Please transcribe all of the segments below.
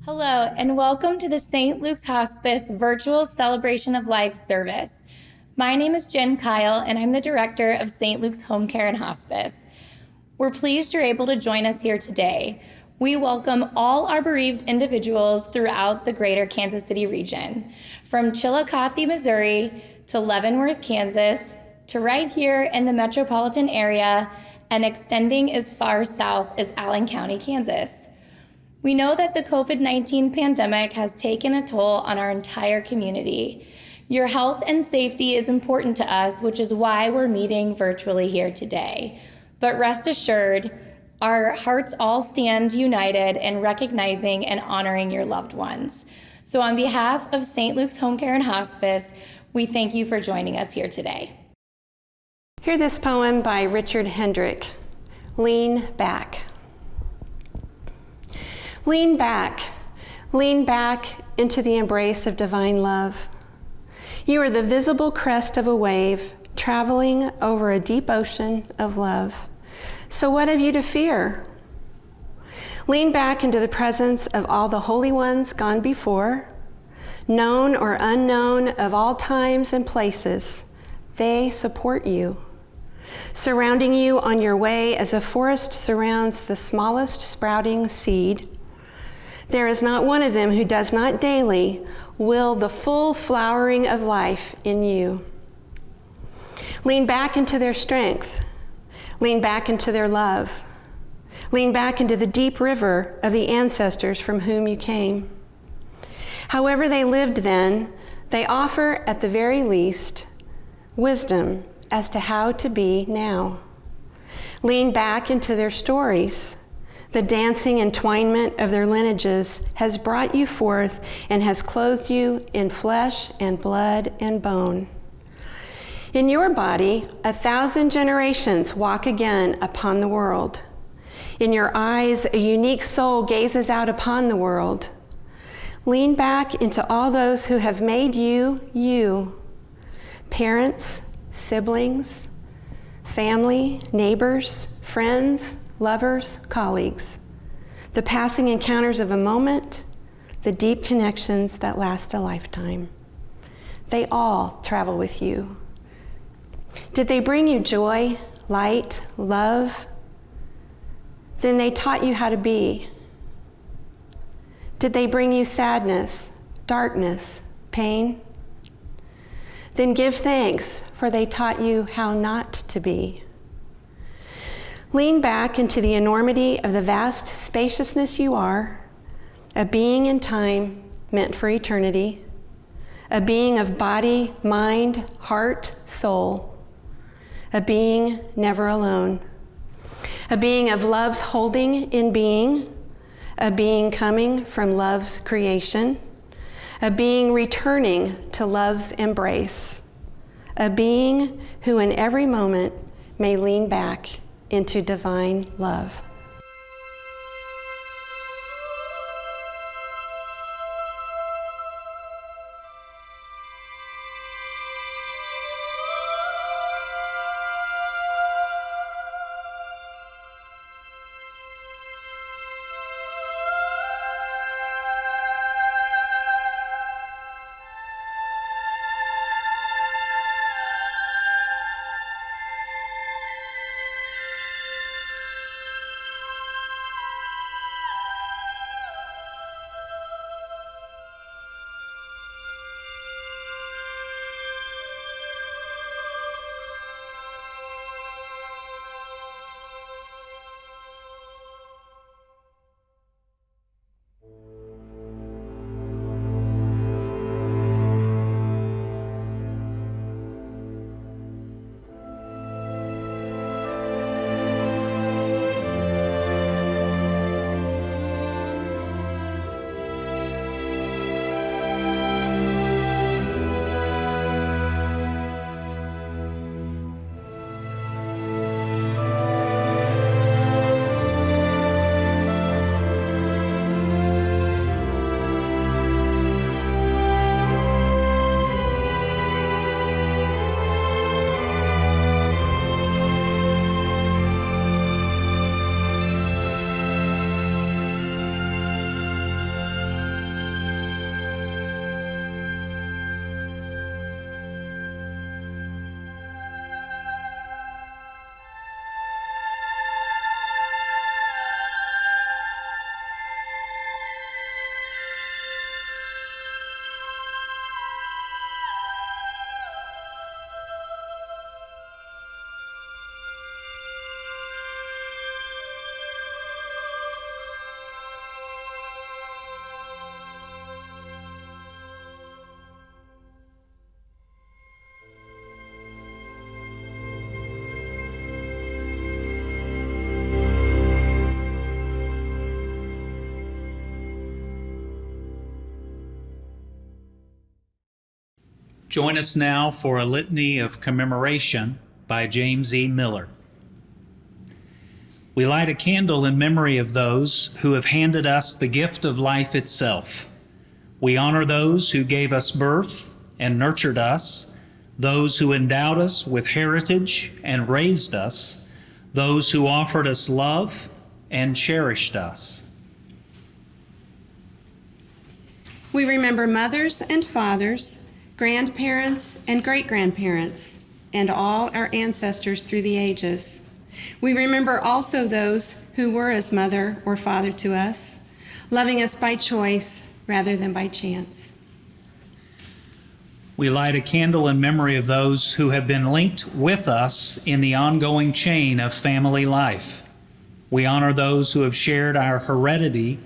Hello, and welcome to the St. Luke's Hospice Virtual Celebration of Life service. My name is Jen Kyle, and I'm the director of St. Luke's Home Care and Hospice. We're pleased you're able to join us here today. We welcome all our bereaved individuals throughout the greater Kansas City region, from Chillicothe, Missouri, to Leavenworth, Kansas, to right here in the metropolitan area, and extending as far south as Allen County, Kansas. We know that the COVID-19 pandemic has taken a toll on our entire community. Your health and safety is important to us, which is why we're meeting virtually here today. But rest assured, our hearts all stand united in recognizing and honoring your loved ones. So on behalf of St. Luke's Home Care and Hospice, we thank you for joining us here today. Hear this poem by Richard Hendrick, Lean Back. Lean back into the embrace of divine love. You are the visible crest of a wave traveling over a deep ocean of love. So what have you to fear? Lean back into the presence of all the holy ones gone before, known or unknown of all times and places. They support you, surrounding you on your way as a forest surrounds the smallest sprouting seed. There is not one of them who does not daily will the full flowering of life in you. Lean back into their strength. Lean back into their love. Lean back into the deep river of the ancestors from whom you came. However they lived then, they offer at the very least wisdom as to how to be now. Lean back into their stories. The dancing entwinement of their lineages has brought you forth and has clothed you in flesh and blood and bone. In your body, 1,000 generations walk again upon the world. In your eyes, a unique soul gazes out upon the world. Lean back into all those who have made you, you. Parents, siblings, family, neighbors, friends, lovers, colleagues, the passing encounters of a moment, the deep connections that last a lifetime. They all travel with you. Did they bring you joy, light, love? Then they taught you how to be. Did they bring you sadness, darkness, pain? Then give thanks, for they taught you how not to be. Lean back into the enormity of the vast spaciousness you are, a being in time meant for eternity, a being of body, mind, heart, soul, a being never alone, a being of love's holding in being, a being coming from love's creation, a being returning to love's embrace, a being who in every moment may lean back into divine love. Join us now for a litany of commemoration by James E. Miller. We light a candle in memory of those who have handed us the gift of life itself. We honor those who gave us birth and nurtured us, those who endowed us with heritage and raised us, those who offered us love and cherished us. We remember mothers and fathers, grandparents and great-grandparents, and all our ancestors through the ages. We remember also those who were as mother or father to us, loving us by choice rather than by chance. We light a candle in memory of those who have been linked with us in the ongoing chain of family life. We honor those who have shared our heredity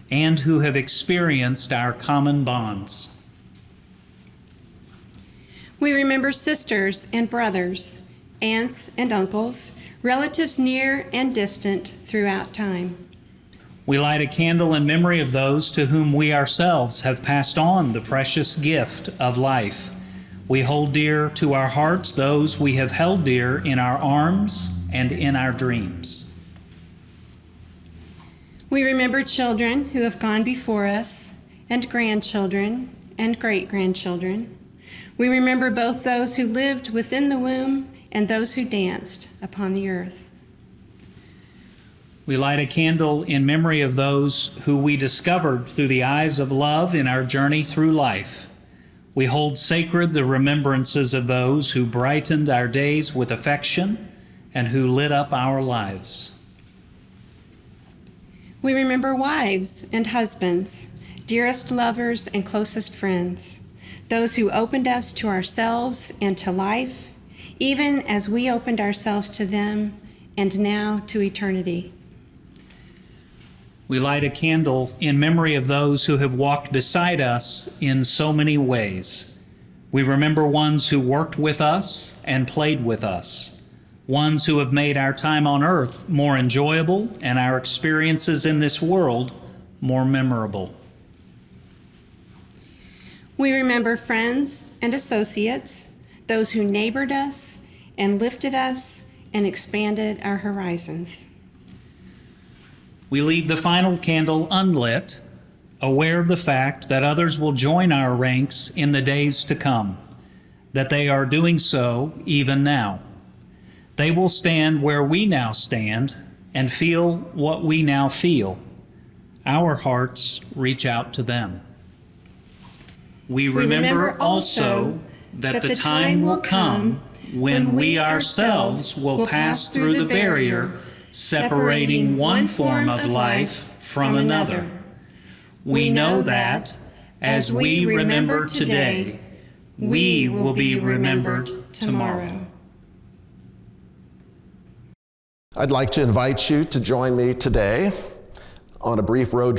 and who have experienced our common bonds. We remember sisters and brothers, aunts and uncles, relatives near and distant throughout time. We light a candle in memory of those to whom we ourselves have passed on the precious gift of life. We hold dear to our hearts those we have held dear in our arms and in our dreams. We remember children who have gone before us, and grandchildren and great-grandchildren. We remember both those who lived within the womb and those who danced upon the earth. We light a candle in memory of those who we discovered through the eyes of love in our journey through life. We hold sacred the remembrances of those who brightened our days with affection and who lit up our lives. We remember wives and husbands, dearest lovers and closest friends, those who opened us to ourselves and to life, even as we opened ourselves to them and now to eternity. We light a candle in memory of those who have walked beside us in so many ways. We remember ones who worked with us and played with us, ones who have made our time on earth more enjoyable and our experiences in this world more memorable. We remember friends and associates, those who neighbored us and lifted us and expanded our horizons. We leave the final candle unlit, aware of the fact that others will join our ranks in the days to come, that they are doing so even now. They will stand where we now stand and feel what we now feel. Our hearts reach out to them. We remember also that the time will come when we ourselves will pass through the barrier separating one form of life from another. We know that as we remember today, we will be remembered tomorrow. I'd like to invite you to join me today on a brief road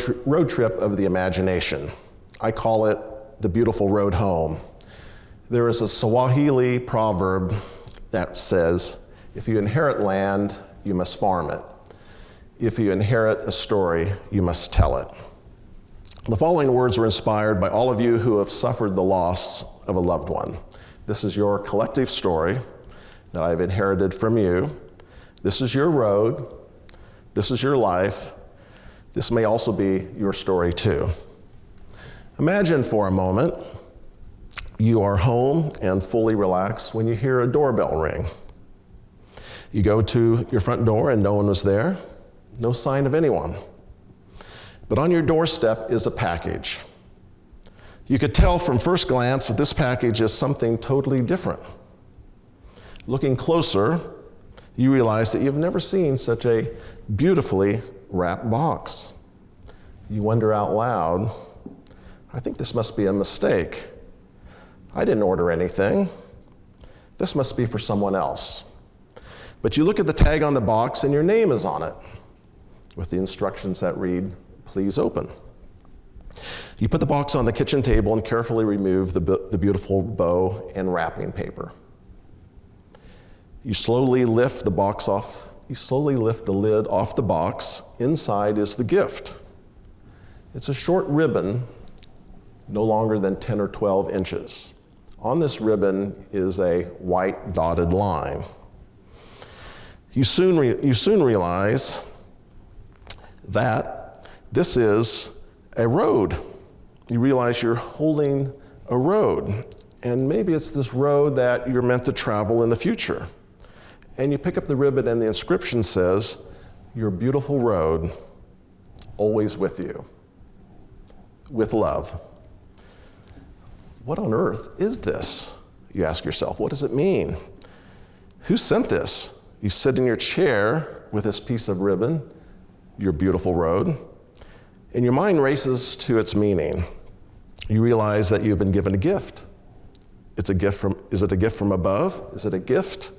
trip of the imagination. I call it the beautiful road home. There is a Swahili proverb that says, if you inherit land, you must farm it. If you inherit a story, you must tell it. The following words were inspired by all of you who have suffered the loss of a loved one. This is your collective story that I've inherited from you. This is your road. This is your life. This may also be your story too. Imagine for a moment you are home and fully relaxed when you hear a doorbell ring. You go to your front door and no one was there, no sign of anyone. But on your doorstep is a package. You could tell from first glance that this package is something totally different. Looking closer, you realize that you've never seen such a beautifully wrapped box. You wonder out loud, I think this must be a mistake. I didn't order anything. This must be for someone else. But you look at the tag on the box and your name is on it, with the instructions that read, please open. You put the box on the kitchen table and carefully remove the beautiful bow and wrapping paper. You slowly lift the box off. You slowly lift the lid off the box. Inside is the gift. It's a short ribbon, no longer than 10 or 12 inches. On this ribbon is a white dotted line. You soon realize that this is a road. You realize you're holding a road, and maybe it's this road that you're meant to travel in the future. And you pick up the ribbon and the inscription says, "Your beautiful road, always with you, with love." What on earth is this? You ask yourself, what does it mean? Who sent this? You sit in your chair with this piece of ribbon, your beautiful road, and your mind races to its meaning. You realize that you've been given a gift. Is it a gift from above? Is it a gift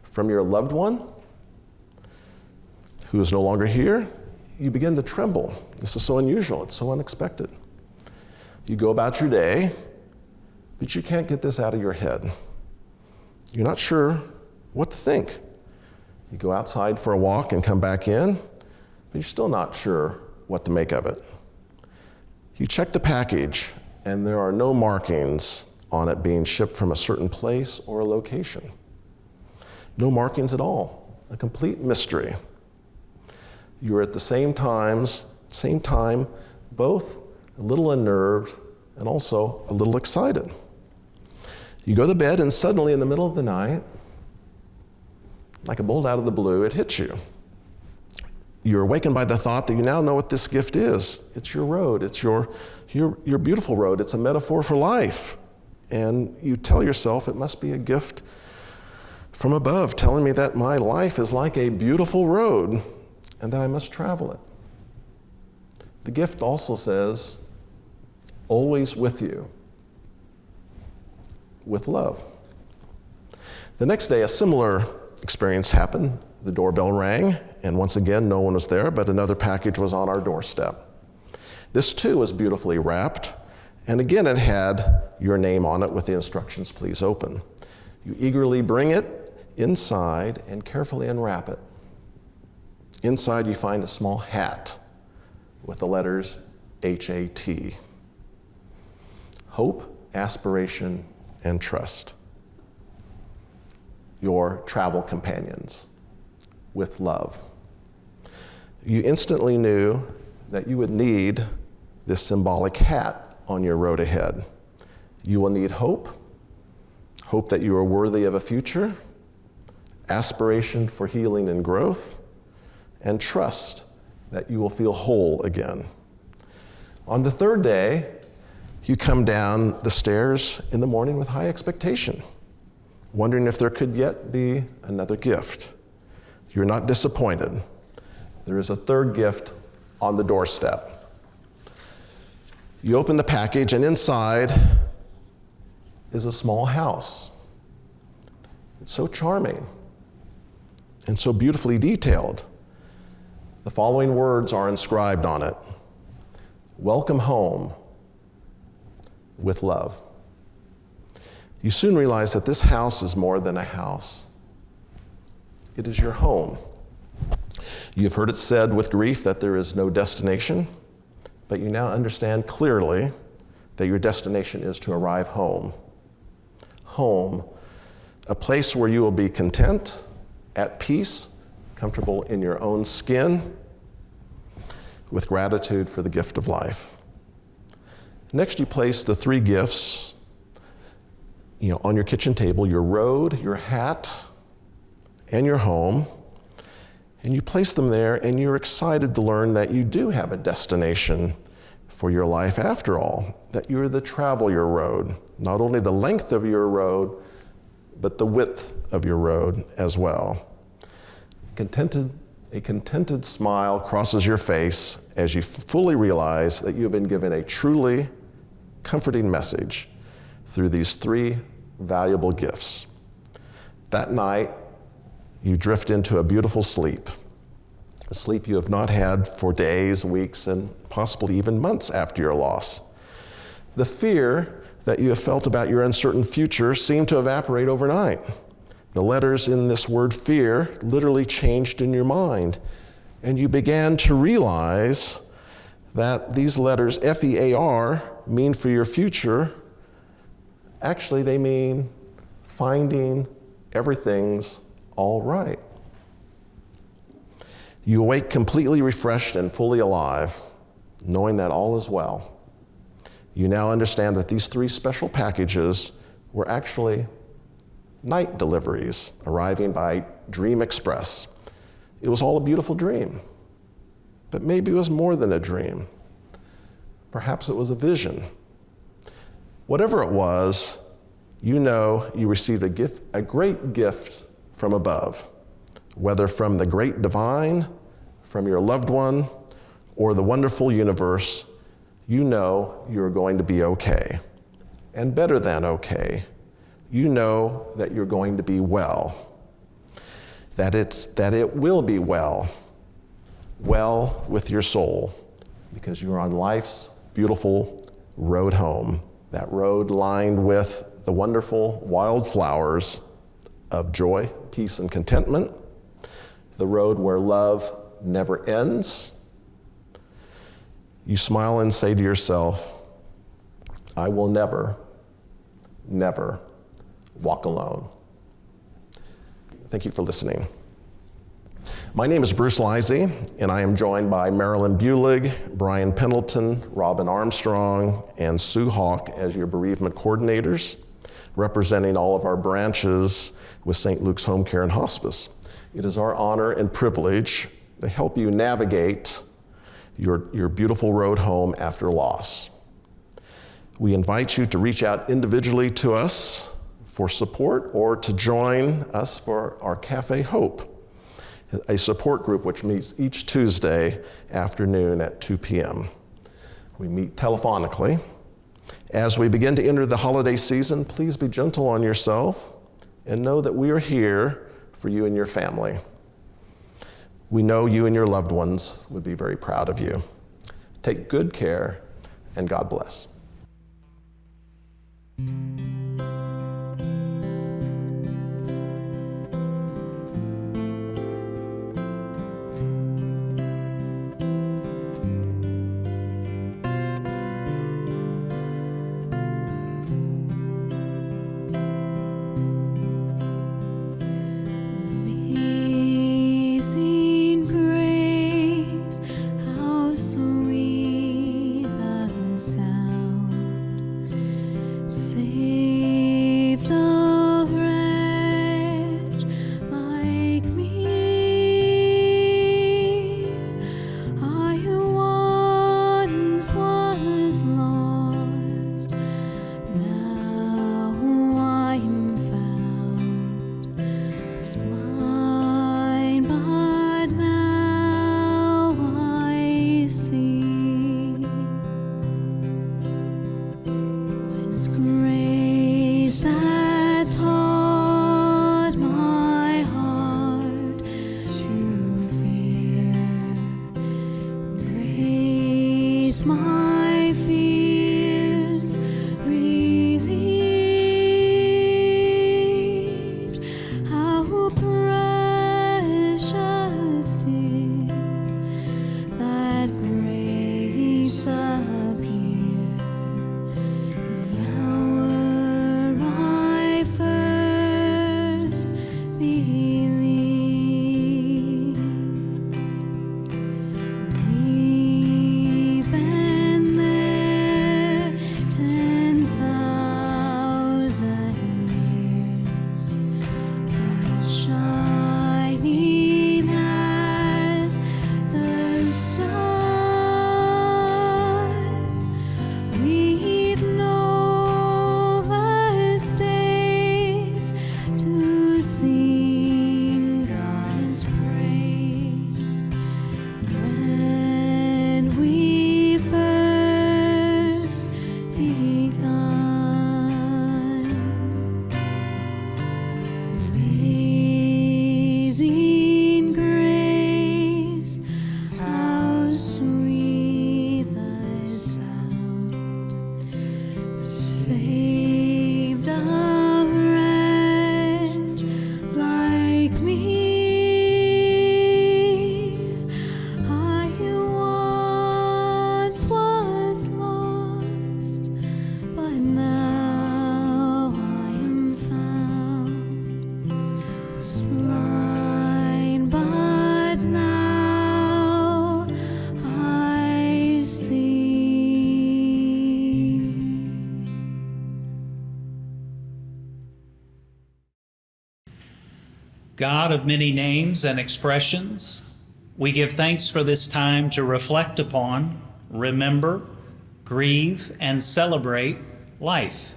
from your loved one who is no longer here? You begin to tremble. This is so unusual. It's so unexpected. You go about your day, but you can't get this out of your head. You're not sure what to think. You go outside for a walk and come back in, but you're still not sure what to make of it. You check the package, and there are no markings on it being shipped from a certain place or a location. No markings at all. A complete mystery. You're at the same time, both a little unnerved and also a little excited. You go to bed, and suddenly in the middle of the night, like a bolt out of the blue, it hits you. You're awakened by the thought that you now know what this gift is. It's your road. It's your beautiful road. It's a metaphor for life. And you tell yourself it must be a gift from above, telling me that my life is like a beautiful road and that I must travel it. The gift also says, always with you, with love. The next day, a similar experience happened. The doorbell rang, and once again, no one was there, but another package was on our doorstep. This too was beautifully wrapped, and again it had your name on it with the instructions, "Please open." You eagerly bring it inside and carefully unwrap it. Inside you find a small hat with the letters HAT. Hope, aspiration, and trust. Your travel companions, with love. You instantly knew that you would need this symbolic hat on your road ahead. You will need hope, hope that you are worthy of a future, aspiration for healing and growth, and trust that you will feel whole again. On the third day, you come down the stairs in the morning with high expectation, wondering if there could yet be another gift. You're not disappointed. There is a third gift on the doorstep. You open the package, and inside is a small house. It's so charming and so beautifully detailed. The following words are inscribed on it: "Welcome home, with love." You soon realize that this house is more than a house. It is your home. You've heard it said with grief that there is no destination, but you now understand clearly that your destination is to arrive home. Home, a place where you will be content, at peace, comfortable in your own skin, with gratitude for the gift of life. Next, you place the three gifts, on your kitchen table: your road, your hat, and your home. And you place them there, and you're excited to learn that you do have a destination for your life after all, that you're to travel your road, not only the length of your road, but the width of your road as well. A contented smile crosses your face as you fully realize that you have been given a truly comforting message through these three valuable gifts. That night, you drift into a beautiful sleep, a sleep you have not had for days, weeks, and possibly even months after your loss. The fear that you have felt about your uncertain future seemed to evaporate overnight. The letters in this word fear literally changed in your mind, and you began to realize that these letters, F-E-A-R, mean for your future Actually, they mean finding everything's all right. You awake completely refreshed and fully alive, knowing that all is well. You now understand that these 3 special packages were actually night deliveries arriving by Dream Express. It was all a beautiful dream, but maybe it was more than a dream. Perhaps it was a vision. Whatever it was, you know you received a great gift from above, whether from the great divine, from your loved one, or the wonderful universe. You know you're going to be okay. And better than okay, you know that you're going to be well. That it will be well with your soul, because you're on life's beautiful road home. That road lined with the wonderful wildflowers of joy, peace, and contentment. The road where love never ends. You smile and say to yourself, I will never, never walk alone. Thank you for listening. My name is Bruce Lisey, and I am joined by Marilyn Bulig, Brian Pendleton, Robin Armstrong, and Sue Hawk as your bereavement coordinators, representing all of our branches with St. Luke's Home Care and Hospice. It is our honor and privilege to help you navigate your beautiful road home after loss. We invite you to reach out individually to us for support or to join us for our Cafe Hope, a support group which meets each Tuesday afternoon at 2 p.m. We meet telephonically. As we begin to enter the holiday season, please be gentle on yourself and know that we are here for you and your family. We know you and your loved ones would be very proud of you. Take good care, and God bless. Amazing grace, how sweet the sound, saved a wretch like me. I who once was lost, now I am found. Was blind, but now I see. Was grace that taught my heart to fear, grace my fears relieved. How precious did that grace appear, the hour I first believed. Weep and God of many names and expressions, we give thanks for this time to reflect upon, remember, grieve, and celebrate life.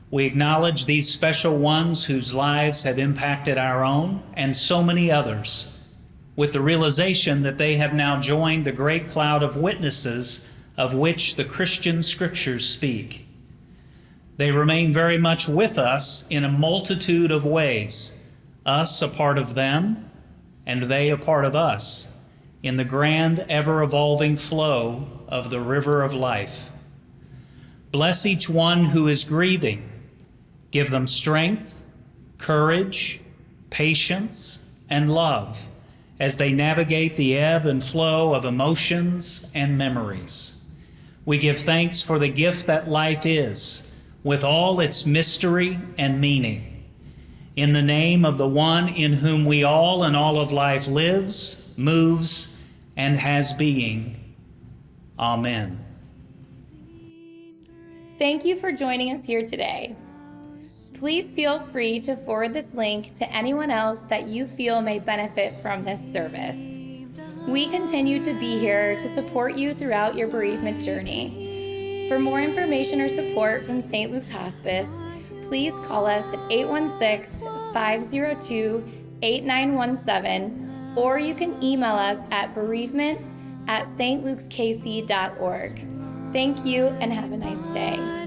We acknowledge these special ones whose lives have impacted our own and so many others, with the realization that they have now joined the great cloud of witnesses of which the Christian scriptures speak. They remain very much with us in a multitude of ways, us a part of them, and they a part of us, in the grand, ever-evolving flow of the river of life. Bless each one who is grieving. Give them strength, courage, patience, and love as they navigate the ebb and flow of emotions and memories. We give thanks for the gift that life is, with all its mystery and meaning. In the name of the one in whom we all and all of life lives, moves, and has being. Amen. Thank you for joining us here today. Please feel free to forward this link to anyone else that you feel may benefit from this service. We continue to be here to support you throughout your bereavement journey. For more information or support from St. Luke's Hospice, please call us at 816-502-8917, or you can email us at bereavement@stlukeskc.org. Thank you and have a nice day.